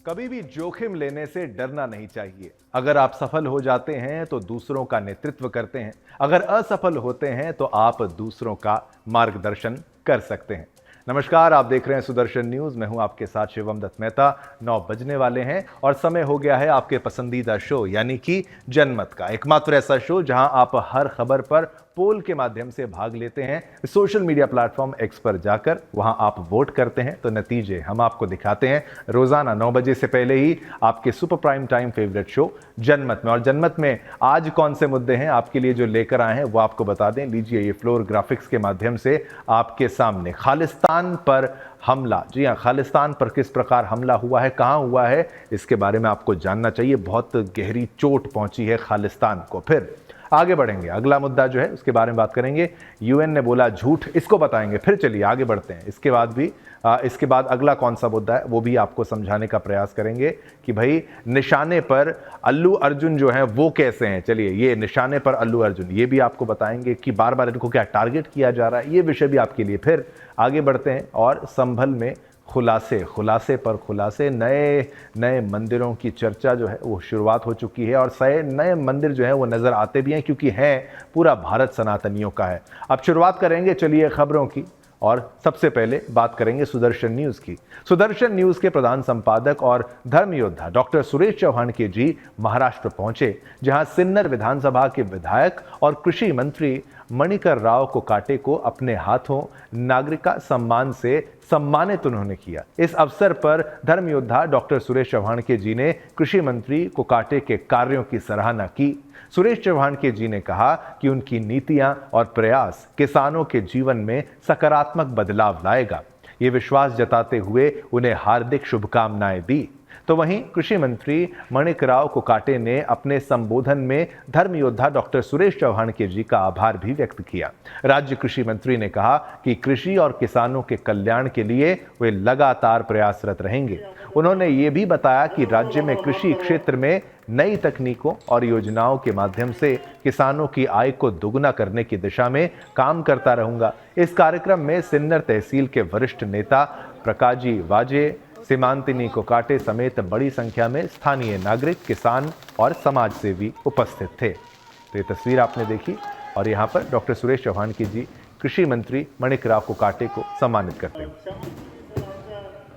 कभी भी जोखिम लेने से डरना नहीं चाहिए। अगर आप सफल हो जाते हैं तो दूसरों का नेतृत्व करते हैं, अगर असफल होते हैं तो आप दूसरों का मार्गदर्शन कर सकते हैं। नमस्कार, आप देख रहे हैं सुदर्शन न्यूज। मैं हूं आपके साथ शिवम दत्त मेहता। 9 बजने वाले हैं और समय हो गया है आपके पसंदीदा शो यानी कि जनमत का, एकमात्र ऐसा शो जहां आप हर खबर पर पोल के माध्यम से भाग लेते हैं। सोशल मीडिया प्लेटफॉर्म एक्स पर जाकर वहां आप वोट करते हैं तो नतीजे हम आपको दिखाते हैं रोजाना 9 बजे से पहले ही आपके super prime time favourite show जनमत में। और जनमत में आज कौन से मुद्दे हैं आपके लिए जो लेकर आए हैं वो आपको बता दें। लीजिए ये फ्लोर ग्राफिक्स के माध्यम से आपके सामने। खालिस्तान पर हमला, जी हाँ, खालिस्तान पर किस प्रकार हमला हुआ है, कहां हुआ है, इसके बारे में आपको जानना चाहिए। बहुत गहरी चोट पहुंची है खालिस्तान को। फिर आगे बढ़ेंगे, अगला मुद्दा जो है उसके बारे में बात करेंगे। यूएन ने बोला झूठ, इसको बताएंगे। फिर चलिए आगे बढ़ते हैं। इसके बाद अगला कौन सा मुद्दा है वो भी आपको समझाने का प्रयास करेंगे कि भाई निशाने पर अल्लू अर्जुन जो है वो कैसे हैं। चलिए ये निशाने पर अल्लू अर्जुन, ये भी आपको बताएंगे कि बार बार इनको क्या टारगेट किया जा रहा है, ये विषय भी आपके लिए। फिर आगे बढ़ते हैं और संभल में खुलासे पर खुलासे, नए मंदिरों की चर्चा जो है वो शुरुआत हो चुकी है और नए मंदिर जो है वो नजर आते भी हैं क्योंकि है पूरा भारत सनातनियों का है। अब शुरुआत करेंगे चलिए खबरों की और सबसे पहले बात करेंगे सुदर्शन न्यूज की। सुदर्शन न्यूज के प्रधान संपादक और धर्म योद्धा डॉक्टर सुरेश चौहान के जी महाराष्ट्र पहुंचे, जहां सिन्नर विधानसभा के विधायक और कृषि मंत्री मणिकर राव कोकाटे को अपने हाथों नागरिका सम्मान से सम्मानित उन्होंने किया। इस अवसर पर धर्म योद्धा डॉक्टर सुरेश चौहान के जी ने कृषि मंत्री कोकाटे के कार्यों की सराहना की। सुरेश चौहान के जी ने कहा कि उनकी नीतियां और प्रयास किसानों के जीवन में सकारात्मक बदलाव लाएगा। ये विश्वास जताते हुए उन्हें हार्दिक शुभकामनाएं दी। तो वहीं कृषि मंत्री मणिकराव कोकाटे ने अपने संबोधन में धर्म योद्धा डॉक्टर सुरेश चौहान के जी का आभार भी व्यक्त किया। राज्य कृषि मंत्री ने कहा कि कृषि और किसानों के कल्याण के लिए वे लगातार प्रयासरत रहेंगे। उन्होंने ये भी बताया कि राज्य में कृषि क्षेत्र में नई तकनीकों और योजनाओं के माध्यम से किसानों की आय को दोगुना करने की दिशा में काम करता रहूंगा। इस कार्यक्रम में सिन्नर तहसील के वरिष्ठ नेता प्रकाजी वाजे, सीमांतिनी कोकाटे समेत बड़ी संख्या में स्थानीय नागरिक, किसान और समाज सेवी उपस्थित थे। तो ये तस्वीर आपने देखी और यहाँ पर डॉक्टर सुरेश चौहान की जी कृषि मंत्री मणिकराव कोकाटे को सम्मानित करते हैं।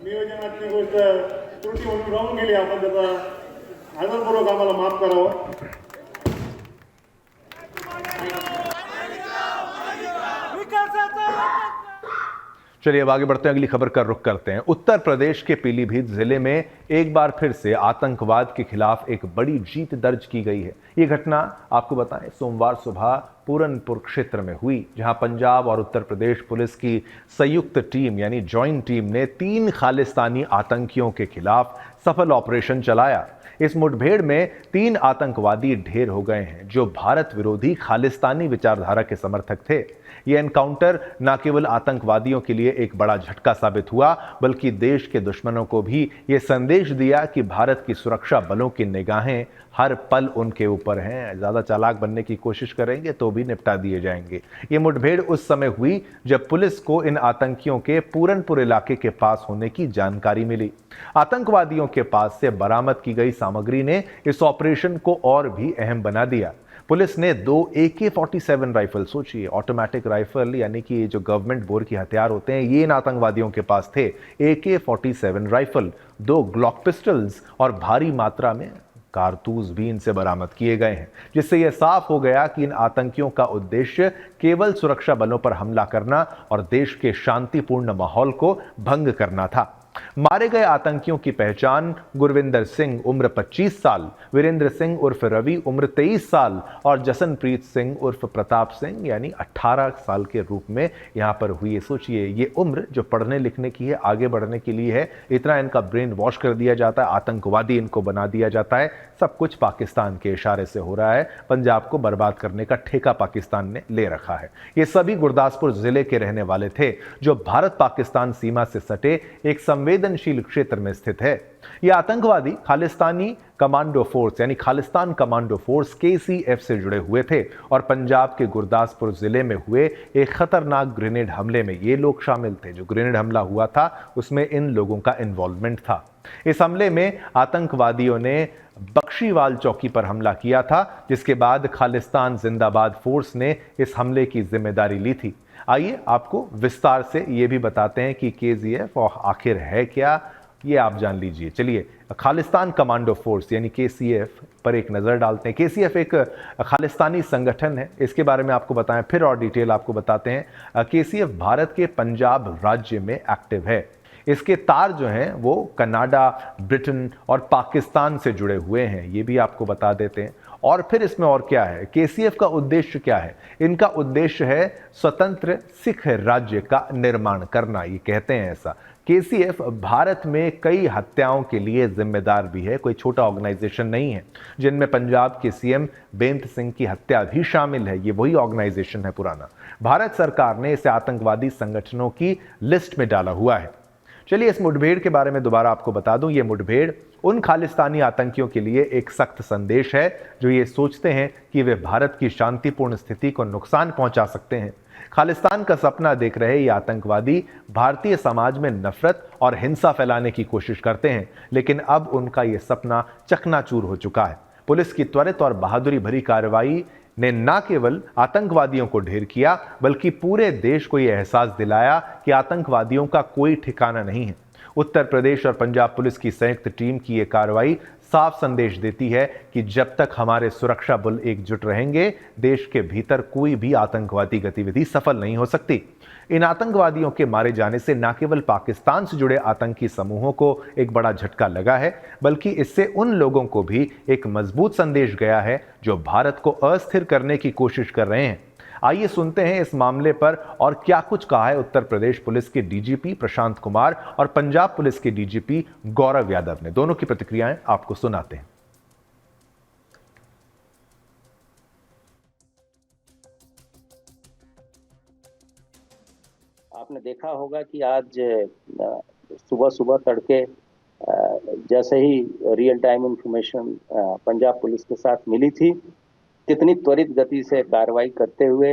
नियोजनातली गोष्ट त्रुटी म्हणून राहून गेली, आपण त्याचा आदरपूर्वक आम्हाला माफ करावं। चलिए अब आगे बढ़ते हैं, अगली खबर का रुख करते हैं। उत्तर प्रदेश के पीलीभीत जिले में एक बार फिर से आतंकवाद के खिलाफ एक बड़ी जीत दर्ज की गई है। ये घटना आपको बताएं सोमवार सुबह पूरनपुर क्षेत्र में हुई, जहां पंजाब और उत्तर प्रदेश पुलिस की संयुक्त टीम यानी जॉइंट टीम ने 3 खालिस्तानी आतंकियों के खिलाफ सफल ऑपरेशन चलाया। इस मुठभेड़ में 3 आतंकवादी ढेर हो गए हैं जो भारत विरोधी खालिस्तानी विचारधारा के समर्थक थे। यह एनकाउंटर न केवल आतंकवादियों के लिए एक बड़ा झटका साबित हुआ, बल्कि देश के दुश्मनों को भी यह संदेश दिया कि भारत की सुरक्षा बलों की निगाहें हर पल उनके ऊपर हैं। ज्यादा चालाक बनने की कोशिश करेंगे तो भी निपटा दिए जाएंगे। ये मुठभेड़ उस समय हुई जब पुलिस को इन आतंकियों के पूरनपुर इलाके के पास होने की जानकारी मिली। आतंकवादियों के पास से बरामद की गई सामग्री ने इस ऑपरेशन को और भी अहम बना दिया। पुलिस ने 2 AK-47 राइफल, सोचिए ऑटोमेटिक राइफल यानी कि ये जो गवर्नमेंट बोर की हथियार होते हैं ये इन आतंकवादियों के पास थे। AK-47 राइफल, 2 ग्लॉक पिस्टल्स और भारी मात्रा में कारतूस भी इनसे बरामद किए गए हैं, जिससे यह साफ हो गया कि इन आतंकियों का उद्देश्य केवल सुरक्षा बलों पर हमला करना और देश के शांतिपूर्ण माहौल को भंग करना था। मारे गए आतंकियों की पहचान गुरविंदर सिंह उम्र 25 साल, वीरेंद्र सिंह उर्फ रवि उम्र 23 साल और जसनप्रीत सिंह उर्फ प्रताप सिंह यानी 18 साल के रूप में यहां पर हुई है। सोचिए ये उम्र जो पढ़ने लिखने की है, आगे बढ़ने के लिए है, इतना इनका ब्रेन वॉश कर दिया जाता है, आतंकवादी इनको बना दिया जाता है। सब कुछ पाकिस्तान के इशारे से हो रहा है। पंजाब को बर्बाद करने का ठेका पाकिस्तान ने ले रखा है। ये सभी गुरदासपुर जिले के रहने वाले थे जो भारत पाकिस्तान सीमा से सटे एक संवेदनशील क्षेत्र में स्थित है। यह आतंकवादी खालिस्तानी कमांडो फोर्स यानी खालिस्तान कमांडो फोर्स KCF से जुड़े हुए थे और पंजाब के गुरदासपुर जिले में हुए एक खतरनाक ग्रेनेड हमले में ये लोग शामिल थे। जो ग्रेनेड हमला हुआ था उसमें इन लोगों का इन्वॉल्वमेंट था। इस हमले में आतंकवादियों ने बख्शीवाल चौकी पर हमला किया था, जिसके बाद खालिस्तान जिंदाबाद फोर्स ने इस हमले की जिम्मेदारी ली थी। आइए आपको विस्तार से ये भी बताते हैं कि KCF और आखिर है क्या, ये आप जान लीजिए। चलिए खालिस्तान कमांडो फोर्स यानी KCF पर एक नज़र डालते हैं। KCF एक खालिस्तानी संगठन है, इसके बारे में आपको बताएं, फिर और डिटेल आपको बताते हैं। KCF भारत के पंजाब राज्य में एक्टिव है। इसके तार जो हैं वो कनाडा, ब्रिटेन और पाकिस्तान से जुड़े हुए हैं, ये भी आपको बता देते हैं। और फिर इसमें और क्या है, KCF का उद्देश्य क्या है? इनका उद्देश्य है स्वतंत्र सिख राज्य का निर्माण करना, ये कहते हैं ऐसा। KCF भारत में कई हत्याओं के लिए जिम्मेदार भी है, कोई छोटा ऑर्गेनाइजेशन नहीं है, जिनमें पंजाब के CM बेंत सिंह की हत्या भी शामिल है। ये वही ऑर्गेनाइजेशन है पुराना। भारत सरकार ने इसे आतंकवादी संगठनों की लिस्ट में डाला हुआ है। चलिए इस मुठभेड़ के बारे में दोबारा आपको बता दूं। ये मुठभेड़ उन खालिस्तानी आतंकियों के लिए एक सख्त संदेश है जो ये सोचते हैं कि वे भारत की शांतिपूर्ण स्थिति को नुकसान पहुंचा सकते हैं। खालिस्तान का सपना देख रहे ये आतंकवादी भारतीय समाज में नफरत और हिंसा फैलाने की कोशिश करते हैं, लेकिन अब उनका ये सपना चकनाचूर हो चुका है। पुलिस की त्वरित और बहादुरी भरी कार्रवाई ने न केवल आतंकवादियों को ढेर किया, बल्कि पूरे देश को यह एहसास दिलाया कि आतंकवादियों का कोई ठिकाना नहीं है। उत्तर प्रदेश और पंजाब पुलिस की संयुक्त टीम की यह कार्रवाई साफ संदेश देती है कि जब तक हमारे सुरक्षा बल एकजुट रहेंगे, देश के भीतर कोई भी आतंकवादी गतिविधि सफल नहीं हो सकती। इन आतंकवादियों के मारे जाने से न केवल पाकिस्तान से जुड़े आतंकी समूहों को एक बड़ा झटका लगा है, बल्कि इससे उन लोगों को भी एक मजबूत संदेश गया है जो भारत को अस्थिर करने की कोशिश कर रहे हैं। आइए सुनते हैं इस मामले पर और क्या कुछ कहा है उत्तर प्रदेश पुलिस के DGP प्रशांत कुमार और पंजाब पुलिस के DGP गौरव यादव ने। दोनों की प्रतिक्रियाएं आपको सुनाते हैं। आपने देखा होगा कि आज सुबह सुबह तड़के जैसे ही real time information Punjab police के साथ मिली थी, कितनी त्वरित गति से कार्रवाई करते हुए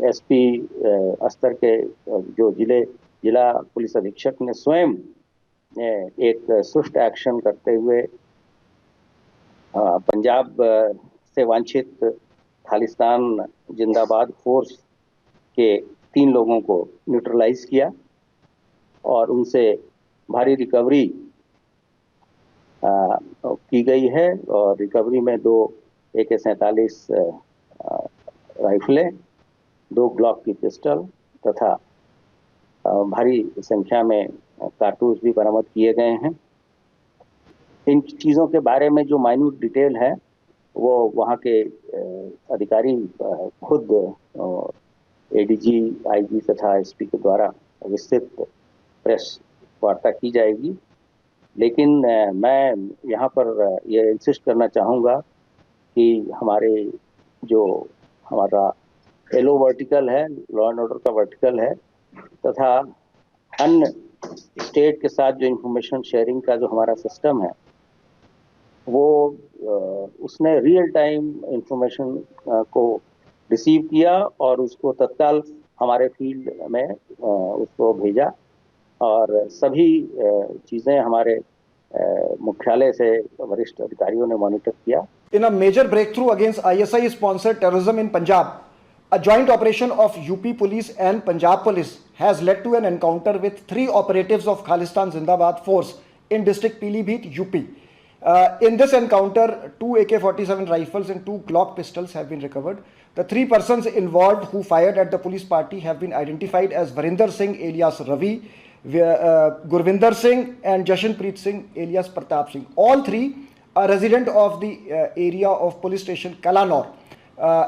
SP स्तर के जो जिला पुलिस अधीक्षक ने स्वयं एक स्विफ्ट एक्शन करते हुए पंजाब से वांछित खालिस्तान जिंदाबाद फोर्स के 3 लोगों को न्यूट्रलाइज किया और उनसे भारी रिकवरी की गई है। और रिकवरी में 2 AK-47 राइफलें, 2 ग्लॉक की पिस्टल तथा भारी संख्या में कारतूस भी बरामद किए गए हैं। इन चीज़ों के बारे में जो माइन्यूट डिटेल है वो वहाँ के अधिकारी खुद ADG, IG तथा SP के द्वारा विस्तृत प्रेस वार्ता की जाएगी। लेकिन मैं यहाँ पर ये इंसिस्ट करना चाहूँगा कि हमारा LO वर्टिकल है, लॉ एंड ऑर्डर का वर्टिकल है, तथा अन्य स्टेट के साथ जो इंफॉर्मेशन शेयरिंग का जो हमारा सिस्टम है वो उसने रियल टाइम इंफॉर्मेशन को रिसीव किया और उसको तत्काल हमारे फील्ड में उसको भेजा और सभी चीज़ें हमारे मुख्यालय से वरिष्ठ अधिकारियों ने मॉनिटर किया। In a major breakthrough against ISI-sponsored terrorism in Punjab, a joint operation of UP Police and Punjab Police has led to an encounter with 3 operatives of Khalistan Zindabad Force in district Pilibhit, UP. In this encounter, 2 AK-47 rifles and 2 Glock pistols have been recovered. The 3 persons involved who fired at the police party have been identified as Varinder Singh alias Ravi, Gurvinder Singh and Jashanpreet Singh alias Pratap Singh. All 3 are resident of the area of police station Kalanor,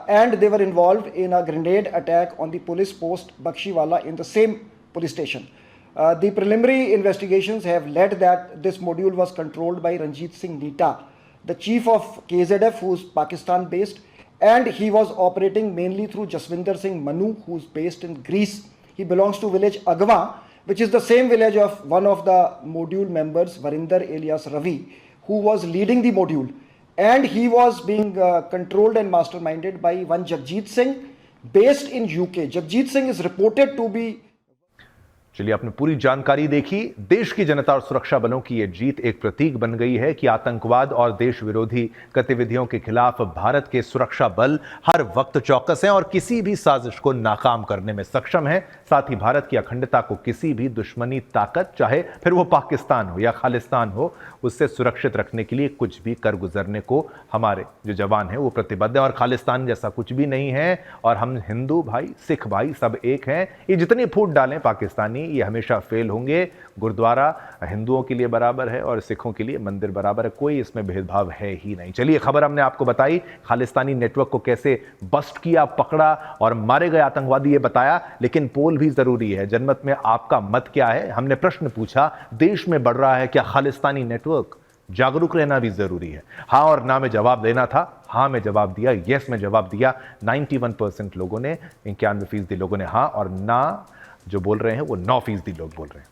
and they were involved in a grenade attack on the police post Bakshiwala in the same police station. The preliminary investigations have led that this module was controlled by Ranjit Singh Nita, the chief of KZF, who is Pakistan based, and he was operating mainly through Jaswinder Singh Manu, who is based in Greece. He belongs to village Agwa, which is the same village of one of the module members, Varinder alias Ravi, who was leading the module. And he was being controlled and masterminded by one Jagjit Singh, based in UK. Jagjit Singh is reported to be. चलिए, आपने पूरी जानकारी देखी। देश की जनता और सुरक्षा बलों की यह जीत एक प्रतीक बन गई है कि आतंकवाद और देश विरोधी गतिविधियों के खिलाफ भारत के सुरक्षा बल हर वक्त चौकस हैं और किसी भी साजिश को नाकाम करने में सक्षम हैं। साथ ही भारत की अखंडता को किसी भी दुश्मनी ताकत, चाहे फिर वो पाकिस्तान हो या खालिस्तान हो, उससे सुरक्षित रखने के लिए कुछ भी कर गुजरने को हमारे जो जवान हैं वो प्रतिबद्ध हैं। और खालिस्तान जैसा कुछ भी नहीं है और हम हिंदू भाई, सिख भाई सब एक हैं। ये जितनी फूट डालें पाकिस्तानी, ये हमेशा फेल होंगे। गुरुद्वारा हिंदुओं के लिए बराबर है और सिखों के लिए मंदिर बराबर है, कोई इसमें भेदभाव है ही नहीं। चलिए, खबर हमने आपको बताई, खालिस्तानी नेटवर्क को कैसे बस्ट किया, पकड़ा और मारे गए आतंकवादी, ये बताया। लेकिन पोल भी जरूरी है। जनमत में आपका मत क्या है? हमने प्रश्न पूछा, देश में बढ़ रहा है क्या खालिस्तानी नेटवर्क? जागरूक रहना भी जरूरी है। हाँ और ना में जवाब देना था, हाँ में जवाब दिया, यस में जवाब दिया। 91% लोगों ने, 91% लोगों ने हाँ, और ना जो बोल रहे हैं वो 9% लोग बोल रहे हैं।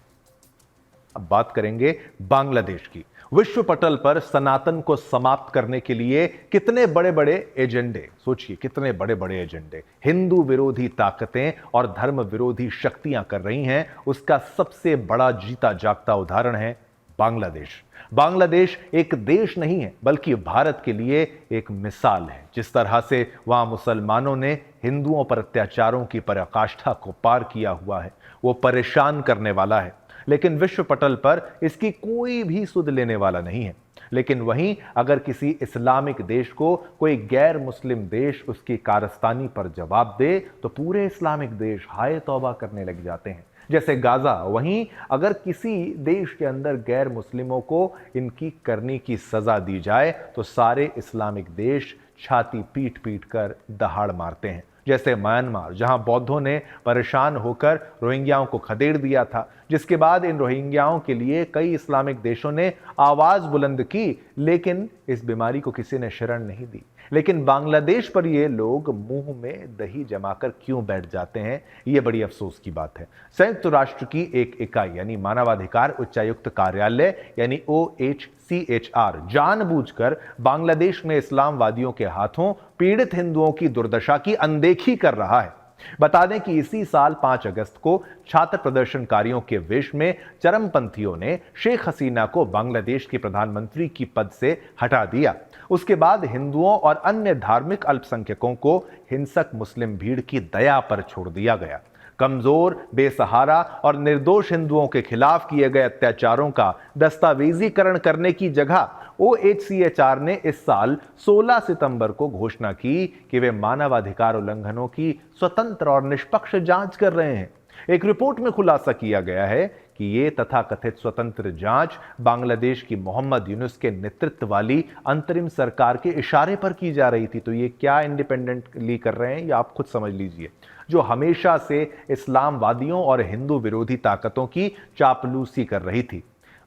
अब बात करेंगे बांग्लादेश की। विश्व पटल पर सनातन को समाप्त करने के लिए कितने बड़े बड़े एजेंडे, सोचिए कितने बड़े बड़े एजेंडे हिंदू विरोधी ताकतें और धर्म विरोधी शक्तियां कर रही हैं, उसका सबसे बड़ा जीता जागता उदाहरण है बांग्लादेश। बांग्लादेश एक देश नहीं है बल्कि भारत के लिए एक मिसाल है। जिस तरह से वहां मुसलमानों ने हिंदुओं पर अत्याचारों की पराकाष्ठा को पार किया हुआ है, वो परेशान करने वाला है। लेकिन विश्व पटल पर इसकी कोई भी सुध लेने वाला नहीं है। लेकिन वहीं अगर किसी इस्लामिक देश को कोई गैर मुस्लिम देश उसकी कारस्तानी पर जवाब दे तो पूरे इस्लामिक देश हाय तौबा करने लग जाते हैं, जैसे गाजा। वहीं अगर किसी देश के अंदर गैर मुस्लिमों को इनकी करनी की सजा दी जाए तो सारे इस्लामिक देश छाती पीट पीट कर दहाड़ मारते हैं, जैसे म्यांमार, जहां बौद्धों ने परेशान होकर रोहिंग्याओं को खदेड़ दिया था, जिसके बाद इन रोहिंग्याओं के लिए कई इस्लामिक देशों ने आवाज बुलंद की, लेकिन इस बीमारी को किसी ने शरण नहीं दी। लेकिन बांग्लादेश पर ये लोग मुंह में दही जमाकर क्यों बैठ जाते हैं, ये बड़ी अफसोस की बात है। संयुक्त राष्ट्र की एक इकाई यानी मानवाधिकार उच्चायुक्त कार्यालय यानी OHCHR जानबूझकर बांग्लादेश में इस्लामवादियों के हाथों पीड़ित हिंदुओं की दुर्दशा की अनदेखी कर रहा है। बता दें कि इसी साल 5 अगस्त को छात्र प्रदर्शनकारियों के वेश में चरमपंथियों ने शेख हसीना को बांग्लादेश के प्रधानमंत्री की पद से हटा दिया। उसके बाद हिंदुओं और अन्य धार्मिक अल्पसंख्यकों को हिंसक मुस्लिम भीड़ की दया पर छोड़ दिया गया। कमजोर, बेसहारा और निर्दोष हिंदुओं के खिलाफ किए गए अत्याचारों का दस्तावेजीकरण करने की जगह OHCHR ने इस साल 16 सितंबर को घोषणा की कि वे मानवाधिकार उल्लंघनों की स्वतंत्र और निष्पक्ष जांच कर रहे हैं। एक रिपोर्ट में खुलासा किया गया है कि ये तथाकथित स्वतंत्र जांच बांग्लादेश की मोहम्मद यूनुस के नेतृत्व वाली अंतरिम सरकार के इशारे पर की जा रही थी। तो ये क्या इंडिपेंडेंटली कर रहे हैं, ये आप खुद समझ लीजिए, जो हमेशा से इस्लामवादियों और हिंदू विरोधी ताकतों की चापलूसी कर रही थी।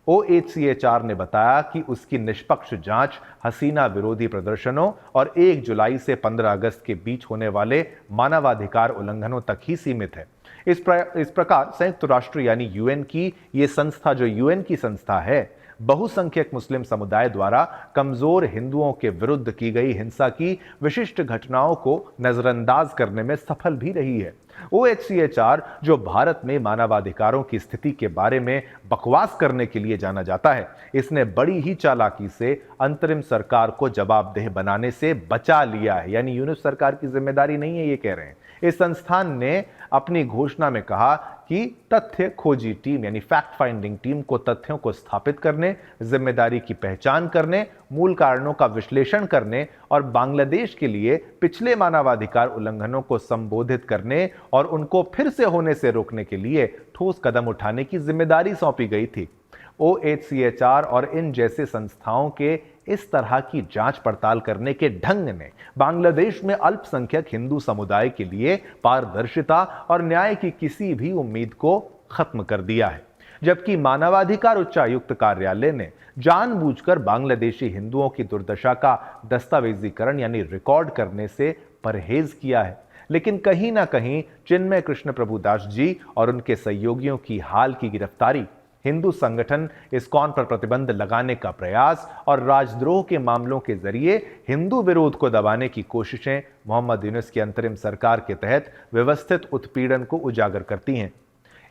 OHCHR ने बताया कि उसकी निष्पक्ष जांच हसीना विरोधी प्रदर्शनों और 1 जुलाई से 15 अगस्त के बीच होने वाले मानवाधिकार उल्लंघनों तक ही सीमित है। इस प्रकार संयुक्त राष्ट्र यानी UN की ये संस्था, जो UN की संस्था है, बहुसंख्यक मुस्लिम समुदाय द्वारा कमजोर हिंदुओं के विरुद्ध की गई हिंसा की विशिष्ट घटनाओं को नजरअंदाज करने में सफल भी रही है। OHCHR, जो भारत में मानवाधिकारों की स्थिति के बारे में बकवास करने के लिए जाना जाता है, इसने बड़ी ही चालाकी से अंतरिम सरकार को जवाबदेह बनाने से बचा लिया है। यानी यूनुस सरकार की जिम्मेदारी नहीं है, ये कह रहे हैं। इस संस्थान ने अपनी घोषणा में कहा कि तथ्य खोजी टीम यानी फैक्ट फाइंडिंग टीम को तथ्यों को स्थापित करने, जिम्मेदारी की पहचान करने, मूल कारणों का विश्लेषण करने और बांग्लादेश के लिए पिछले मानवाधिकार उल्लंघनों को संबोधित करने और उनको फिर से होने से रोकने के लिए ठोस कदम उठाने की जिम्मेदारी सौंपी गई थी। OHCHR और इन जैसे संस्थाओं के इस तरह की जांच पड़ताल करने के ढंग ने बांग्लादेश में अल्पसंख्यक हिंदू समुदाय के लिए पारदर्शिता और न्याय की किसी भी उम्मीद को खत्म कर दिया है। जबकि मानवाधिकार उच्चायुक्त कार्यालय ने जानबूझकर बांग्लादेशी हिंदुओं की दुर्दशा का दस्तावेजीकरण यानी रिकॉर्ड करने से परहेज किया है। लेकिन कहीं ना कहीं चिन्मय कृष्ण प्रभुदास जी और उनके सहयोगियों की हाल की गिरफ्तारी, हिंदू संगठन इस्कॉन पर प्रतिबंध लगाने का प्रयास और राजद्रोह के मामलों के जरिए हिंदू विरोध को दबाने की कोशिशें मोहम्मद यूनुस की अंतरिम सरकार के तहत व्यवस्थित उत्पीड़न को उजागर करती हैं।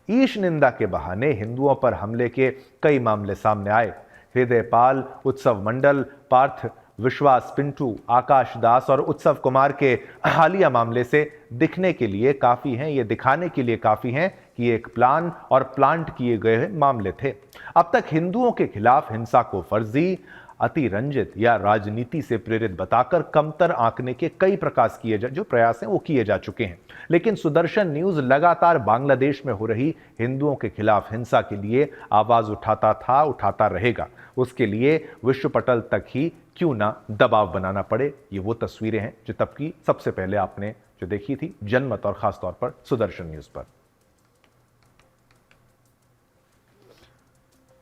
ईश निंदा के बहाने हिंदुओं पर हमले के कई मामले सामने आए। हृदयपाल, उत्सव मंडल, पार्थ विश्वास पिंटू, आकाश दास और उत्सव कुमार के हालिया मामले से दिखने के लिए काफी हैं, ये दिखाने के लिए काफी हैं कि एक प्लान और प्लांट किए गए मामले थे। अब तक हिंदुओं के खिलाफ हिंसा को फर्जी, अतिरंजित या राजनीति से प्रेरित बताकर कमतर आंकने के कई प्रयास जो प्रयास हैं वो किए जा चुके हैं। लेकिन सुदर्शन न्यूज लगातार बांग्लादेश में हो रही हिंदुओं के खिलाफ हिंसा के लिए आवाज उठाता था, उठाता रहेगा। उसके लिए विश्व पटल तक ही क्यों ना दबाव बनाना पड़े। ये वो तस्वीरें हैं जो तब की सबसे पहले आपने जो देखी थी जनमत और खासतौर पर सुदर्शन न्यूज पर।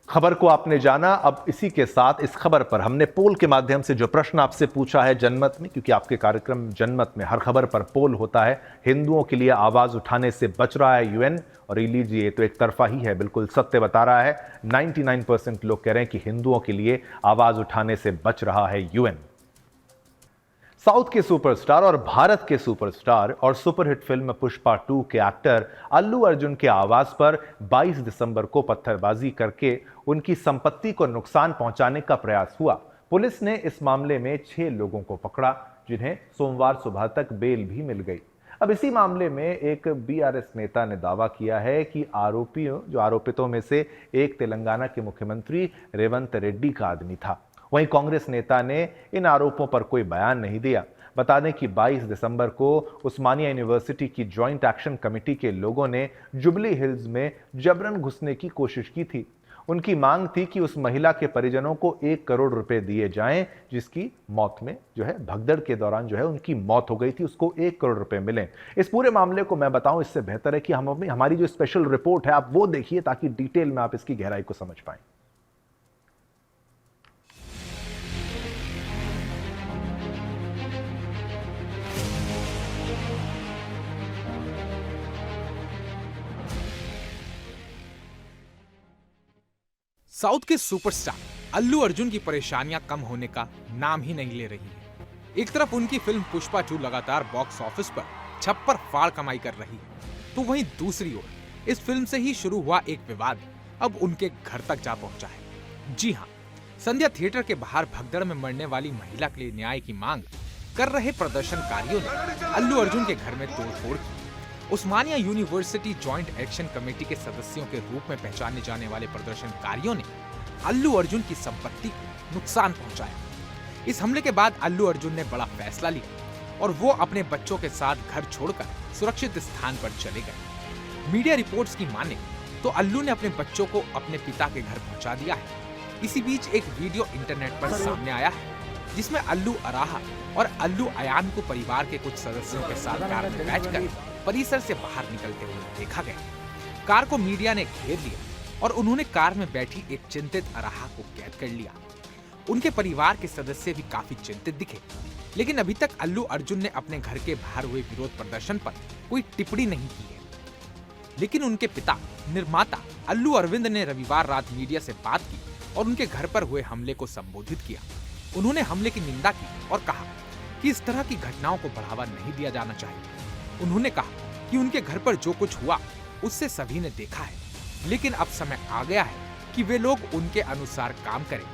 खबर को आपने जाना। अब इसी के साथ इस खबर पर हमने पोल के माध्यम से जो प्रश्न आपसे पूछा है जनमत में, क्योंकि आपके कार्यक्रम जनमत में हर खबर पर पोल होता है, हिंदुओं के लिए आवाज उठाने से बच रहा है यूएन, और ये लीजिए तो एक तरफा ही है, बिल्कुल सत्य बता रहा है। 99% लोग कह रहे हैं कि हिंदुओं के लिए आवाज उठाने से बच रहा है यूएन। साउथ के सुपरस्टार और भारत के सुपरस्टार और सुपरहिट फिल्म पुष्पा 2 के एक्टर अल्लू अर्जुन के आवास पर 22 दिसंबर को पत्थरबाजी करके उनकी संपत्ति को नुकसान पहुंचाने का प्रयास हुआ। पुलिस ने इस मामले में 6 लोगों को पकड़ा, जिन्हें सोमवार सुबह तक बेल भी मिल गई। अब इसी मामले में एक बीआरएस नेता ने दावा किया है कि आरोपितों में से एक तेलंगाना के मुख्यमंत्री रेवंत रेड्डी का आदमी था। वहीं कांग्रेस नेता ने इन आरोपों पर कोई बयान नहीं दिया। बता दें कि 22 दिसंबर को उस्मानिया यूनिवर्सिटी की जॉइंट एक्शन कमेटी के लोगों ने जुबली हिल्स में जबरन घुसने की कोशिश की थी। उनकी मांग थी कि उस महिला के परिजनों को 1 करोड़ रुपए दिए जाएं, जिसकी मौत में भगदड़ के दौरान उनकी मौत हो गई थी, उसको 1 करोड़ रुपए मिले। इस पूरे मामले को मैं बताऊं इससे बेहतर है कि हमारी जो स्पेशल रिपोर्ट है आप वो देखिए, ताकि डिटेल में आप इसकी गहराई को समझ पाएं। साउथ के सुपरस्टार अल्लू अर्जुन की परेशानियां कम होने का नाम ही नहीं ले रही है। एक तरफ उनकी फिल्म पुष्पा 2 लगातार बॉक्स ऑफिस पर छप्पर फाड़ कमाई कर रही है, तो वहीं दूसरी ओर इस फिल्म से ही शुरू हुआ एक विवाद अब उनके घर तक जा पहुंचा है। जी हां, संध्या थिएटर के बाहर भगदड़ में मरने वाली महिला के लिए न्याय की मांग कर रहे प्रदर्शनकारियों ने अल्लू अर्जुन के घर में तोड़फोड़ की। उस्मानिया यूनिवर्सिटी जॉइंट एक्शन कमेटी के सदस्यों के रूप में पहचाने जाने वाले प्रदर्शनकारियों ने अल्लू अर्जुन की संपत्ति को नुकसान पहुंचाया। इस हमले के बाद अल्लू अर्जुन ने बड़ा फैसला लिया और वो अपने बच्चों के साथ घर छोड़कर सुरक्षित स्थान पर चले गए। मीडिया रिपोर्ट्स की माने तो अल्लू ने अपने बच्चों को अपने पिता के घर पहुंचा दिया है। इसी बीच एक वीडियो इंटरनेट पर सामने आया है, जिसमें अल्लू अराहा और अल्लू अयान को परिवार के कुछ सदस्यों के साथ कार में बैठकर परिसर से बाहर निकलते हुए देखा गया। कार को मीडिया ने घेर लिया और उन्होंने कार में बैठी एक चिंतित अराहा को कैद कर लिया। उनके परिवार के सदस्य भी काफी चिंतित दिखे, लेकिन अभी तक अल्लू अर्जुन ने अपने घर के बाहर हुए विरोध प्रदर्शन पर कोई टिप्पणी नहीं की है। लेकिन उनके पिता निर्माता अल्लू अरविंद ने रविवार रात मीडिया से बात की और उनके घर पर हुए हमले को संबोधित किया। उन्होंने हमले की निंदा की और कहा कि इस तरह की घटनाओं को बढ़ावा नहीं दिया जाना चाहिए। उन्होंने कहा कि उनके घर पर जो कुछ हुआ उससे सभी ने देखा है, लेकिन अब समय आ गया है कि वे लोग उनके अनुसार काम करें।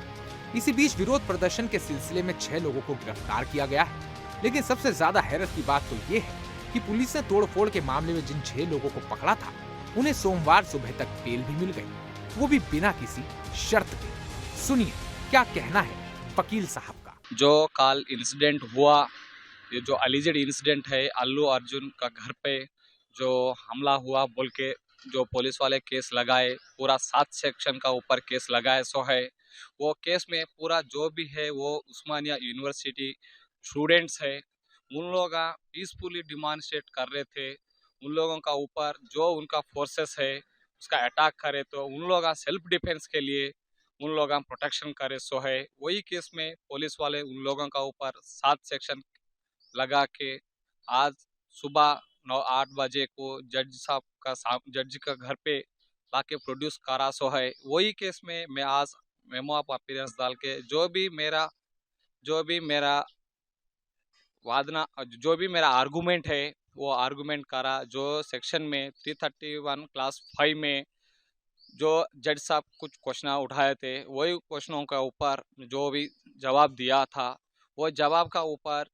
इसी बीच विरोध प्रदर्शन के सिलसिले में 6 लोगों को गिरफ्तार किया गया है, लेकिन सबसे ज्यादा हैरत की बात तो ये है कि पुलिस ने तोड़फोड़ के मामले में जिन 6 लोगों को पकड़ा था उन्हें सोमवार सुबह तक बेल भी मिल गई, वो भी बिना किसी शर्त के। सुनिए क्या कहना है वकील साहब का। जो कल इंसिडेंट हुआ, ये जो अलीजेड इंसिडेंट है, अल्लू अर्जुन का घर पे जो हमला हुआ बोल के जो पुलिस वाले केस लगाए, पूरा 7 सेक्शन का ऊपर केस लगाए सो है। वो केस में पूरा जो भी है वो उस्मानिया यूनिवर्सिटी स्टूडेंट्स है, उन लोग पीसफुली डिमॉन्स्ट्रेट कर रहे थे। उन लोगों का ऊपर जो उनका फोर्सेस है उसका अटैक करे, तो उन लोग सेल्फ डिफेंस के लिए उन लोग प्रोटेक्शन करे सो है। वही केस में पुलिस वाले उन लोगों का ऊपर 7 सेक्शन लगा के आज सुबह 9-8 बजे को जज का घर पे लाके प्रोड्यूस करा सो है। वही केस में मैं आज मेमो ऑफ अपीयरेंस डाल के जो भी मेरा आर्गुमेंट है वो आर्गुमेंट करा। जो सेक्शन में 331 क्लास 5 में जो जज साहब कुछ क्वेश्चन उठाए थे वही क्वेश्चनों के ऊपर जो भी जवाब दिया था वो जवाब का ऊपर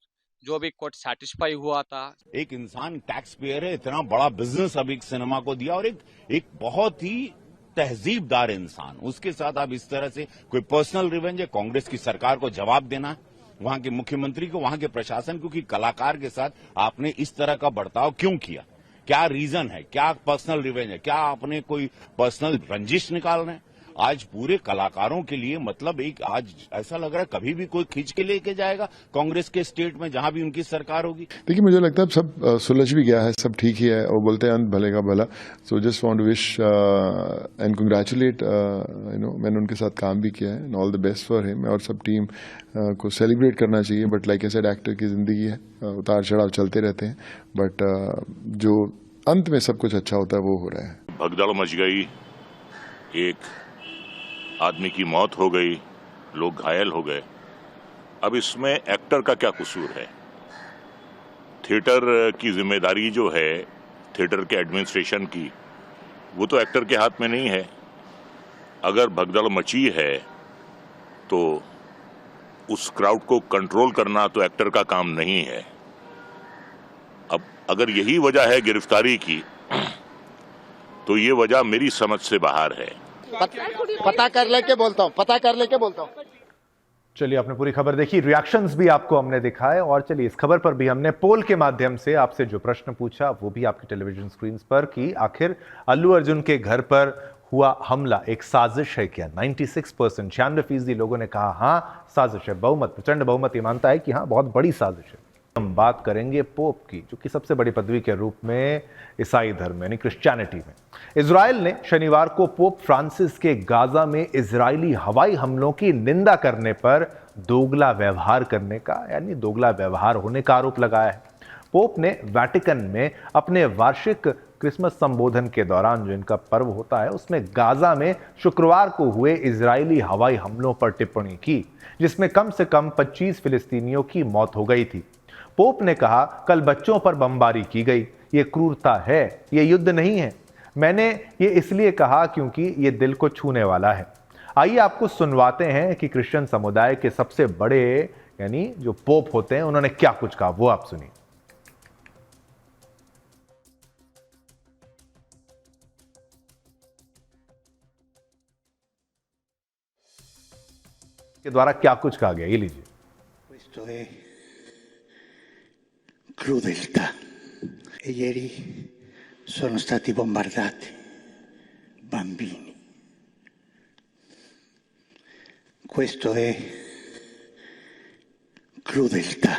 जो भी कोर्ट सेटिस्फाई हुआ था। एक इंसान टैक्स पेयर है, इतना बड़ा बिजनेस अभी सिनेमा को दिया और एक बहुत ही तहजीबदार इंसान, उसके साथ आप इस तरह से कोई पर्सनल रिवेंज है? कांग्रेस की सरकार को जवाब देना है, वहां के मुख्यमंत्री को, वहां के प्रशासन को कि कलाकार के साथ आपने इस तरह का बर्ताव क्यों किया? क्या रीजन है? क्या पर्सनल रिवेंज है? क्या आपने कोई पर्सनल रंजिश निकाल रहे हैं? आज पूरे कलाकारों के लिए मतलब एक आज ऐसा लग रहा है कभी भी कोई खींच के लेके जाएगा कांग्रेस के स्टेट में जहां भी उनकी सरकार होगी। देखिए, मुझे लगता है सब सुलझ भी गया है, सब ठीक ही है और बोलते हैं अंत भले का भला। So just want to wish and congratulate मैंने उनके साथ काम भी किया है, all the best for him. और सब टीम को सेलिब्रेट करना चाहिए। But like I said, actor की जिंदगी है, उतार चढ़ाव चलते रहते हैं, बट जो अंत में सब कुछ अच्छा होता है वो हो रहा है। भगदड़ मच गई, एक आदमी की मौत हो गई, लोग घायल हो गए। अब इसमें एक्टर का क्या कसूर है? थिएटर की जिम्मेदारी जो है थिएटर के एडमिनिस्ट्रेशन की, वो तो एक्टर के हाथ में नहीं है। अगर भगदड़ मची है तो उस क्राउड को कंट्रोल करना तो एक्टर का काम नहीं है। अब अगर यही वजह है गिरफ्तारी की तो ये वजह मेरी समझ से बाहर है। पता कर लेके बोलता हूँ। चलिए, आपने पूरी खबर देखी, रिएक्शंस भी आपको हमने दिखाए और चलिए इस खबर पर भी हमने पोल के माध्यम से आपसे जो प्रश्न पूछा वो भी आपकी टेलीविजन स्क्रीन पर कि आखिर अल्लू अर्जुन के घर पर हुआ हमला एक साजिश है क्या? 96% 96% लोगों ने कहा हाँ साजिश है। बहुमत, प्रचंड बहुमत ये मानता है कि हाँ बहुत बड़ी साजिश है। हम बात करेंगे पोप की, जो कि सबसे बड़ी पदवी के रूप में ईसाई धर्म यानी क्रिश्चियनिटी में। इजराइल ने शनिवार को पोप फ्रांसिस के गाजा में इजरायली हवाई हमलों की निंदा करने पर दोगला व्यवहार करने का यानी दोगला व्यवहार होने का आरोप लगाया है। पोप ने वेटिकन में अपने वार्षिक क्रिसमस संबोधन के दौरान, जो इनका पर्व होता है, उसमें गाजा में शुक्रवार को हुए इजरायली हवाई हमलों पर टिप्पणी की, जिसमें कम से कम 25 फिलिस्तीनियों की मौत हो गई थी। पोप ने कहा, कल बच्चों पर बमबारी की गई, ये क्रूरता है, ये युद्ध नहीं है। मैंने ये इसलिए कहा क्योंकि ये दिल को छूने वाला है। आइए आपको सुनवाते हैं कि क्रिश्चियन समुदाय के सबसे बड़े यानी जो पोप होते हैं उन्होंने क्या कुछ कहा, वो आप सुनिए। के द्वारा क्या कुछ कहा गया, ये लीजिए। Questo è crudeltà. E ieri sono stati bombardati bambini. Questo è crudeltà.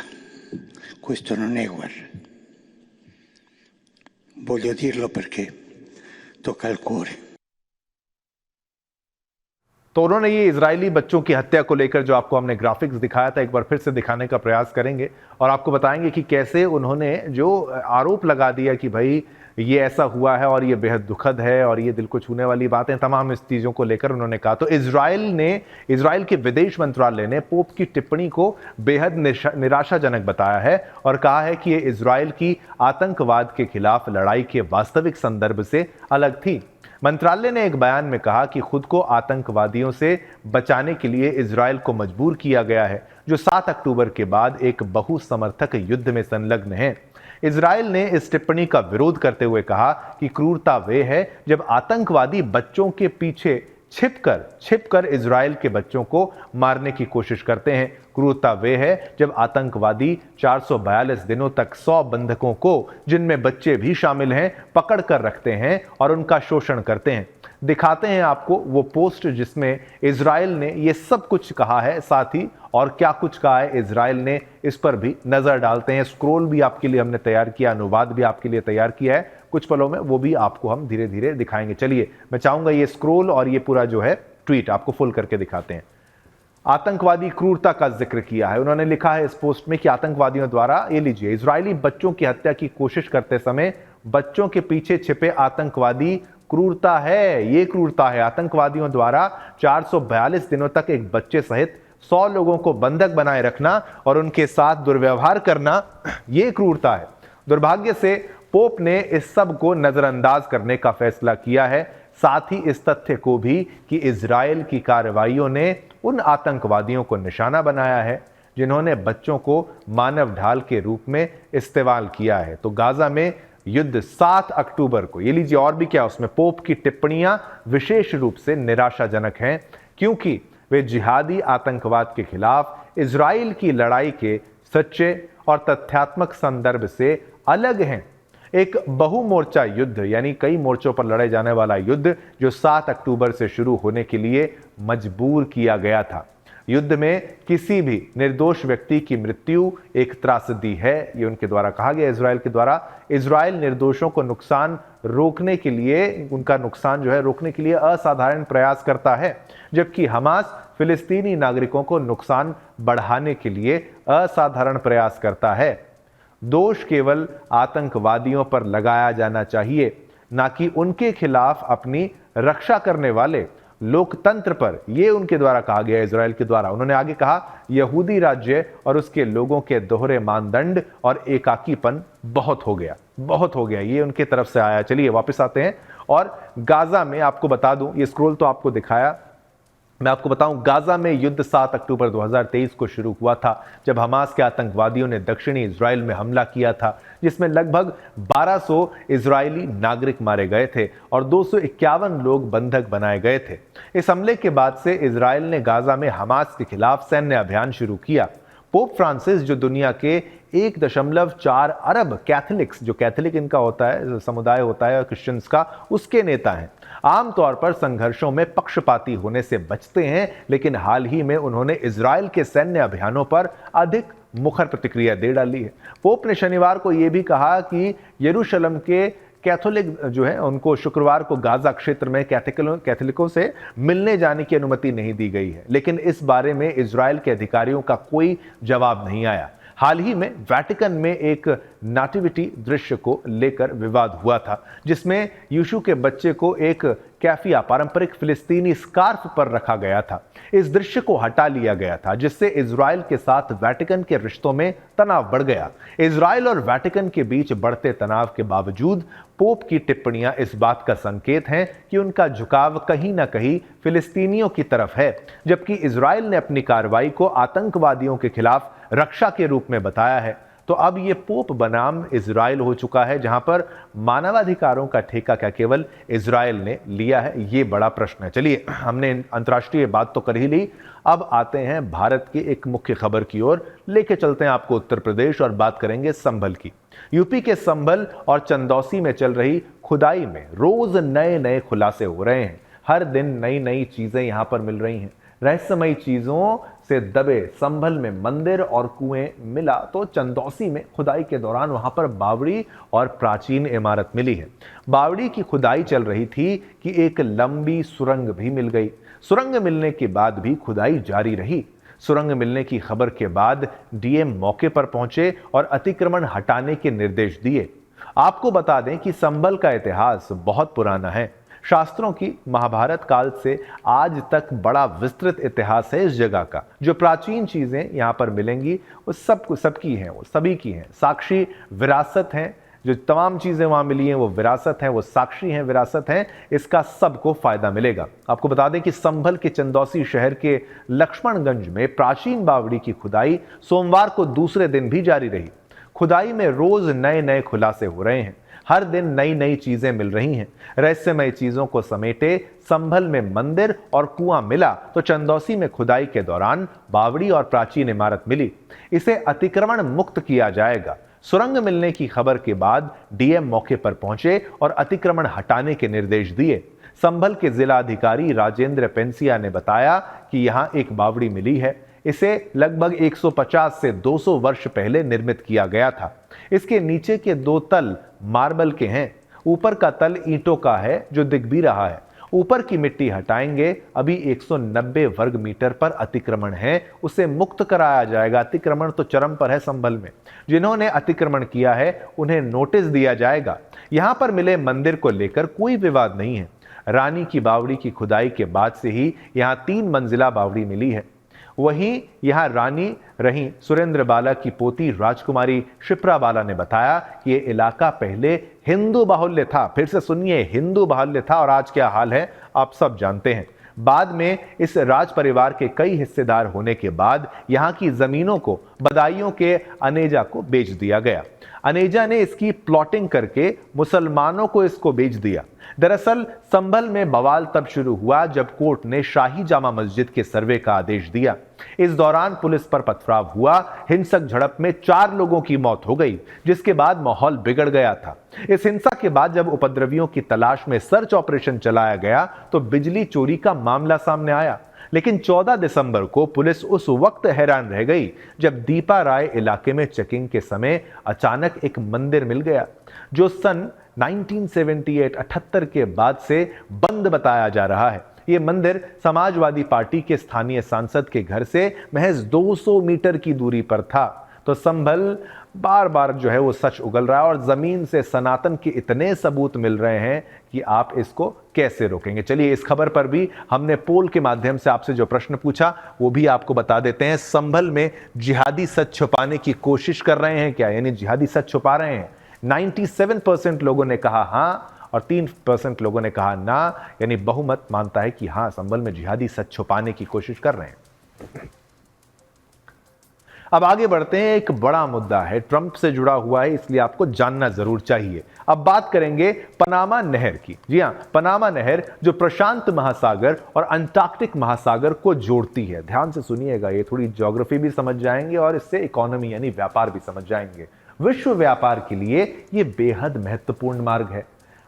Questo non è guerra. Voglio dirlo perché tocca al cuore. तो उन्होंने ये इजरायली बच्चों की हत्या को लेकर जो आपको हमने ग्राफिक्स दिखाया था, एक बार फिर से दिखाने का प्रयास करेंगे और आपको बताएंगे कि कैसे उन्होंने जो आरोप लगा दिया कि भाई ये ऐसा हुआ है और ये बेहद दुखद है और ये दिल को छूने वाली बातें, तमाम इस चीज़ों को लेकर उन्होंने कहा। तो इजराइल के विदेश मंत्रालय ने पोप की टिप्पणी को बेहद निराशाजनक बताया है और कहा है कि ये इजराइल की आतंकवाद के खिलाफ लड़ाई के वास्तविक संदर्भ से अलग थी। मंत्रालय ने एक बयान में कहा कि खुद को आतंकवादियों से बचाने के लिए इजराइल को मजबूर किया गया है, जो 7 अक्टूबर के बाद एक बहुसमर्थक युद्ध में संलग्न है। इजराइल ने इस टिप्पणी का विरोध करते हुए कहा कि क्रूरता वे है जब आतंकवादी बच्चों के पीछे छिपकर इजराइल के बच्चों को मारने की कोशिश करते हैं। क्रूरता वे है जब आतंकवादी 442 दिनों तक 100 बंधकों को, जिनमें बच्चे भी शामिल हैं, पकड़ कर रखते हैं और उनका शोषण करते हैं। दिखाते हैं आपको वो पोस्ट जिसमें इजराइल ने ये सब कुछ कहा है, साथ ही और क्या कुछ कहा है इजराइल ने, इस पर भी नजर डालते हैं। स्क्रोल भी आपके लिए हमने तैयार किया, अनुवाद भी आपके लिए तैयार किया है, कुछ पलों में वो भी आपको हम धीरे धीरे दिखाएंगे। चलिए, मैं चाहूंगा ये स्क्रोल और ये पूरा जो है ट्वीट आपको फुल करके दिखाते हैं। आतंकवादी क्रूरता का जिक्र किया है। उन्होंने लिखा है इस पोस्ट में कि आतंकवादियों द्वारा, ये लीजिए, इजरायली बच्चों की हत्या की कोशिश करते समय बच्चों के पीछे छिपे आतंकवादी क्रूरता है। ये क्रूरता है। आतंकवादियों द्वारा 442 दिनों तक एक बच्चे सहित 100 लोगों को बंधक बनाए रखना और उनके साथ दुर्व्यवहार करना, यह क्रूरता है। दुर्भाग्य से पोप ने इस सब को नजरअंदाज करने का फैसला किया है, साथ ही इस तथ्य को भी कि इजरायल की कार्रवाइयों ने उन आतंकवादियों को निशाना बनाया है जिन्होंने बच्चों को मानव ढाल के रूप में इस्तेमाल किया है। तो गाजा में युद्ध 7 अक्टूबर को, ये लीजिए, और भी क्या, उसमें पोप की टिप्पणियां विशेष रूप से निराशाजनक हैं, क्योंकि वे जिहादी आतंकवाद के खिलाफ इजराइल की लड़ाई के सच्चे और तथ्यात्मक संदर्भ से अलग हैं। एक बहुमोर्चा युद्ध, यानी कई मोर्चों पर लड़े जाने वाला युद्ध, जो 7 अक्टूबर से शुरू होने के लिए मजबूर किया गया था। युद्ध में किसी भी निर्दोष व्यक्ति की मृत्यु एक त्रासदी है, ये उनके द्वारा कहा गया, इजराइल के द्वारा। इजराइल निर्दोषों को नुकसान रोकने के लिए, उनका नुकसान जो है रोकने के लिए असाधारण प्रयास करता है, जबकि हमास फिलिस्तीनी नागरिकों को नुकसान बढ़ाने के लिए असाधारण प्रयास करता है। दोष केवल आतंकवादियों पर लगाया जाना चाहिए, ना कि उनके खिलाफ अपनी रक्षा करने वाले लोकतंत्र पर। यह उनके द्वारा कहा गया, इजराइल के द्वारा। उन्होंने आगे कहा, यहूदी राज्य और उसके लोगों के दोहरे मानदंड और एकाकीपन बहुत हो गया, बहुत हो गया। ये उनके तरफ से आया। चलिए वापस आते हैं और गाजा में आपको बता दूं, ये स्क्रोल तो आपको दिखाया, मैं आपको बताऊं, गाजा में युद्ध 7 अक्टूबर 2023 को शुरू हुआ था, जब हमास के आतंकवादियों ने दक्षिणी इजराइल में हमला किया था, जिसमें लगभग 1200 इजरायली नागरिक मारे गए थे और 251 लोग बंधक बनाए गए थे। इस हमले के बाद से इजराइल ने गाजा में हमास के खिलाफ सैन्य अभियान शुरू किया। पोप फ्रांसिस, जो दुनिया के 1.4 अरब कैथोलिक्स, जो कैथोलिक इनका होता है, समुदाय होता है क्रिश्चियंस का, उसके नेता हैं, आमतौर पर संघर्षों में पक्षपाती होने से बचते हैं, लेकिन हाल ही में उन्होंने इजराइल के सैन्य अभियानों पर अधिक मुखर प्रतिक्रिया दे डाली है। पोप ने शनिवार को यह भी कहा कि यरूशलेम के कैथोलिक जो है, उनको शुक्रवार को गाजा क्षेत्र में कैथोलिकों से मिलने जाने की अनुमति नहीं दी गई है, लेकिन इस बारे में इजराइल के अधिकारियों का कोई जवाब नहीं आया। हाल ही में वेटिकन में एक नाटिविटी दृश्य को लेकर विवाद हुआ था, जिसमें यीशु के बच्चे को एक कैफिया, पारंपरिक फिलिस्तीनी स्कार्फ पर रखा गया था। इस दृश्य को हटा लिया गया था, जिससे इजराइल के साथ वेटिकन के रिश्तों में तनाव बढ़ गया। इजराइल और वेटिकन के बीच बढ़ते तनाव के बावजूद पोप की टिप्पणियां इस बात का संकेत हैं कि उनका झुकाव कहीं ना कहीं फिलिस्तीनियों की तरफ है, जबकि इजराइल ने अपनी कार्रवाई को आतंकवादियों के खिलाफ रक्षा के रूप में बताया है। तो अब ये पोप बनाम इजराइल हो चुका है, जहां पर मानवाधिकारों का ठेका क्या केवल इजराइल ने लिया है, ये बड़ा प्रश्न है। चलिए, हमने अंतर्राष्ट्रीय बात तो कर ही ली, अब आते हैं भारत की एक मुख्य खबर की ओर। लेके चलते हैं आपको उत्तर प्रदेश और बात करेंगे संभल की। यूपी के संभल और चंदौसी में चल रही खुदाई में रोज नए नए खुलासे हो रहे हैं। हर दिन नई नई चीजें यहां पर मिल रही हैं। रहस्यमयी चीजों से दबे संभल में मंदिर और कुएं मिला, तो चंदौसी में खुदाई के दौरान वहां पर बावड़ी और प्राचीन इमारत मिली है। बावड़ी की खुदाई चल रही थी कि एक लंबी सुरंग भी मिल गई। सुरंग मिलने के बाद भी खुदाई जारी रही। सुरंग मिलने की खबर के बाद डीएम मौके पर पहुंचे और अतिक्रमण हटाने के निर्देश दिए। आपको बता दें कि संभल का इतिहास बहुत पुराना है। शास्त्रों की महाभारत काल से आज तक बड़ा विस्तृत इतिहास है इस जगह का। जो प्राचीन चीजें यहाँ पर मिलेंगी वो सबकी हैं, वो सभी की हैं, साक्षी विरासत हैं। जो तमाम चीजें वहां मिली हैं वो विरासत हैं, वो साक्षी हैं, विरासत हैं। इसका सबको फायदा मिलेगा। आपको बता दें कि संभल के चंदौसी शहर के लक्ष्मणगंज में प्राचीन बावड़ी की खुदाई सोमवार को दूसरे दिन भी जारी रही। खुदाई में रोज नए नए खुलासे हो रहे हैं। हर दिन नई नई चीजें मिल रही हैं। रहस्यमय चीजों को समेटे संभल में मंदिर और कुआं मिला, तो चंदौसी में खुदाई के दौरान बावड़ी और प्राचीन इमारत मिली। इसे अतिक्रमण मुक्त किया जाएगा। सुरंग मिलने की खबर के बाद डीएम मौके पर पहुंचे और अतिक्रमण हटाने के निर्देश दिए। संभल के जिला अधिकारी राजेंद्र पेंसिया ने बताया कि यहां एक बावड़ी मिली है। इसे लगभग 150 से 200 वर्ष पहले निर्मित किया गया था। इसके नीचे के 2 तल मार्बल के हैं। ऊपर का तल ईंटों का है जो दिख भी रहा है। ऊपर की मिट्टी हटाएंगे। अभी 190 वर्ग मीटर पर अतिक्रमण है, उसे मुक्त कराया जाएगा। अतिक्रमण तो चरम पर है संभल में। जिन्होंने अतिक्रमण किया है उन्हें नोटिस दिया जाएगा। यहां पर मिले मंदिर को लेकर कोई विवाद नहीं है। रानी की बावड़ी की खुदाई के बाद से ही यहां 3 मंजिला बावड़ी मिली है। वहीं यहां रानी रही सुरेंद्र बाला की पोती राजकुमारी शिप्रा बाला ने बताया कि यह इलाका पहले हिंदू बाहुल्य था। फिर से सुनिए, हिंदू बाहुल्य था और आज क्या हाल है आप सब जानते हैं। बाद में इस राज परिवार के कई हिस्सेदार होने के बाद यहां की जमीनों को बदायूं के अनेजा को बेच दिया गया। अनेजा ने इसकी प्लॉटिंग करके मुसलमानों को इसको बेच दिया। दरअसल संभल में बवाल तब शुरू हुआ जब कोर्ट ने शाही जामा मस्जिद के सर्वे का आदेश दिया। इस दौरान पुलिस पर पथराव हुआ। हिंसक झड़प में 4 लोगों की मौत हो गई, जिसके बाद माहौल बिगड़ गया था। इस हिंसा के बाद जब उपद्रवियों की तलाश में सर्च ऑपरेशन चलाया गया तो बिजली चोरी का मामला सामने आया। लेकिन 14 दिसंबर को पुलिस उस वक्त हैरान रह गई जब दीपा राय इलाके में चेकिंग के समय अचानक एक मंदिर मिल गया जो सन 1978 के बाद से बंद बताया जा रहा है। यह मंदिर समाजवादी पार्टी के स्थानीय सांसद के घर से महज 200 मीटर की दूरी पर था। तो संभल बार बार जो है वो सच उगल रहा है और जमीन से सनातन के इतने सबूत मिल रहे हैं कि आप इसको कैसे रोकेंगे। चलिए, इस खबर पर भी हमने पोल के माध्यम से आपसे जो प्रश्न पूछा वो भी आपको बता देते हैं। संभल में जिहादी सच छुपाने की कोशिश कर रहे हैं क्या, यानी जिहादी सच छुपा रहे हैं? 97% लोगों ने कहा हां और 3% लोगों ने कहा ना, यानी बहुमत मानता है कि हां, संभल में जिहादी सच छुपाने की कोशिश कर रहे हैं। अब आगे बढ़ते हैं। एक बड़ा मुद्दा है, ट्रंप से जुड़ा हुआ है, इसलिए आपको जानना जरूर चाहिए। अब बात करेंगे पनामा नहर की। जी हां, पनामा नहर जो प्रशांत महासागर और अंटार्कटिक महासागर को जोड़ती है। ध्यान से सुनिएगा, ये थोड़ी ज्योग्राफी भी समझ जाएंगे और इससे इकोनॉमी यानी व्यापार भी समझ जाएंगे। विश्व व्यापार के लिए यह बेहद महत्वपूर्ण मार्ग है।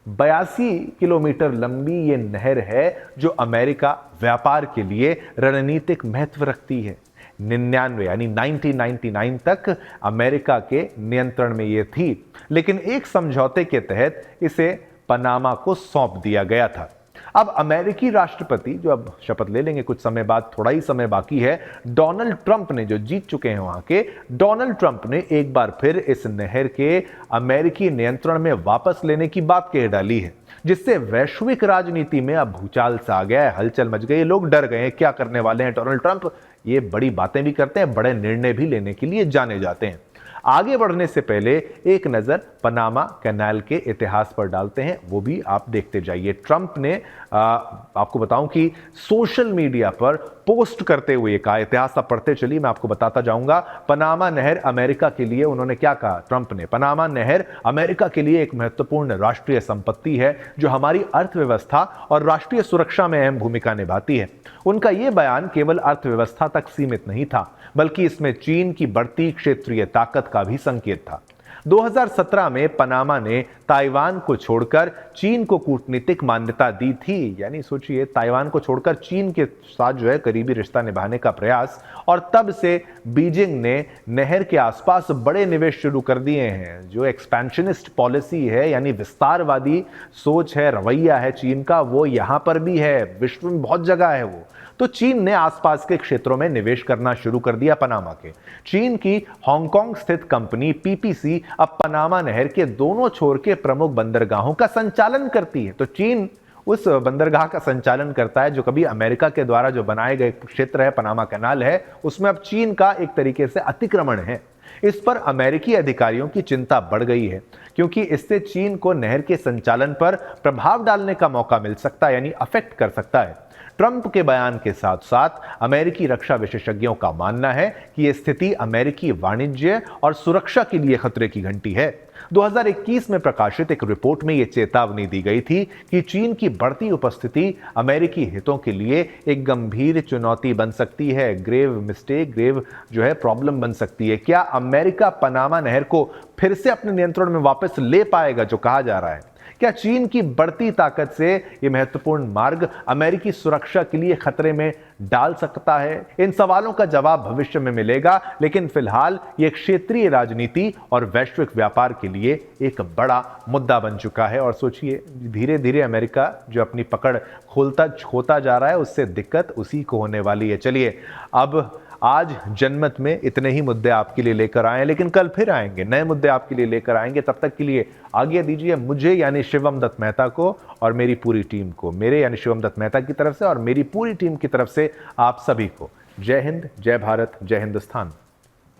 82 किलोमीटर लंबी ये नहर है जो अमेरिका व्यापार के लिए रणनीतिक महत्व रखती है। 99 यानी 1999 तक अमेरिका के नियंत्रण में ये थी, लेकिन एक समझौते के तहत इसे पनामा को सौंप दिया गया था। अब अमेरिकी राष्ट्रपति जो अब शपथ ले लेंगे कुछ समय बाद, थोड़ा ही समय बाकी है, डोनाल्ड ट्रंप ने, जो जीत चुके हैं वहां के, डोनाल्ड ट्रंप ने एक बार फिर इस नहर के अमेरिकी नियंत्रण में वापस लेने की बात कह डाली है, जिससे वैश्विक राजनीति में अब भूचाल सा आ गया है, हलचल मच गई है। लोग डर गए हैं क्या करने वाले हैं डोनाल्ड ट्रंप। ये बड़ी बातें भी करते हैं, बड़े निर्णय भी लेने के लिए जाने जाते हैं। आगे बढ़ने से पहले एक नजर पनामा कैनाल के इतिहास पर डालते हैं, वो भी आप देखते जाइए। ट्रंप ने आपको बताऊं कि सोशल मीडिया पर पोस्ट करते हुए कहा, इतिहास आप पढ़ते चलिए, मैं आपको बताता जाऊंगा। पनामा नहर अमेरिका के लिए, उन्होंने क्या कहा ट्रंप ने, पनामा नहर अमेरिका के लिए एक महत्वपूर्ण राष्ट्रीय संपत्ति है जो हमारी अर्थव्यवस्था और राष्ट्रीय सुरक्षा में अहम भूमिका निभाती है। उनका यह बयान केवल अर्थव्यवस्था तक सीमित नहीं था, बल्कि इसमें चीन की बढ़ती क्षेत्रीय ताकत का भी संकेत था। 2017 में पनामा ने ताइवान को छोड़कर चीन को कूटनीतिक मान्यता दी थी। यानी सोचिए, ताइवान को छोड़कर चीन के साथ जो है करीबी रिश्ता निभाने का प्रयास, और तब से बीजिंग ने नहर के आसपास बड़े निवेश शुरू कर दिए हैं। जो एक्सपेंशनिस्ट पॉलिसी है, यानी विस्तारवादी सोच है, रवैया है चीन का, वो यहां पर भी है, विश्व में बहुत जगह है वो। तो चीन ने आसपास के क्षेत्रों में निवेश करना शुरू कर दिया पनामा के। चीन की हांगकांग स्थित कंपनी पीपीसी अब पनामा नहर के दोनों छोर के प्रमुख बंदरगाहों का संचालन करती है। तो चीन उस बंदरगाह का संचालन करता है जो कभी अमेरिका के द्वारा जो बनाए गए क्षेत्र है, पनामा कैनाल है, उसमें अब चीन का एक तरीके से अतिक्रमण है। इस पर अमेरिकी अधिकारियों की चिंता बढ़ गई है, क्योंकि इससे चीन को नहर के संचालन पर प्रभाव डालने का मौका मिल सकता है, यानी अफेक्ट कर सकता है। ट्रंप के बयान के साथ साथ अमेरिकी रक्षा विशेषज्ञों का मानना है कि यह स्थिति अमेरिकी वाणिज्य और सुरक्षा के लिए खतरे की घंटी है। 2021 में प्रकाशित एक रिपोर्ट में यह चेतावनी दी गई थी कि चीन की बढ़ती उपस्थिति अमेरिकी हितों के लिए एक गंभीर चुनौती बन सकती है। ग्रेव मिस्टेक, ग्रेव जो है प्रॉब्लम बन सकती है। क्या अमेरिका पनामा नहर को फिर से अपने नियंत्रण में वापस ले पाएगा, जो कहा जा रहा है? क्या चीन की बढ़ती ताकत से यह महत्वपूर्ण मार्ग अमेरिकी सुरक्षा के लिए खतरे में डाल सकता है? इन सवालों का जवाब भविष्य में मिलेगा, लेकिन फिलहाल यह क्षेत्रीय राजनीति और वैश्विक व्यापार के लिए एक बड़ा मुद्दा बन चुका है। और सोचिए, धीरे धीरे अमेरिका जो अपनी पकड़ खोता जा रहा है, उससे दिक्कत उसी को होने वाली है। चलिए, अब आज जनमत में इतने ही मुद्दे आपके लिए लेकर आए हैं, लेकिन कल फिर आएंगे, नए मुद्दे आपके लिए लेकर आएंगे। तब तक के लिए आज्ञा दीजिए मुझे यानी शिवम दत्त मेहता को और मेरी पूरी टीम को। मेरे यानी शिवम दत्त मेहता की तरफ से और मेरी पूरी टीम की तरफ से आप सभी को जय हिंद, जय भारत, जय हिंदुस्तान।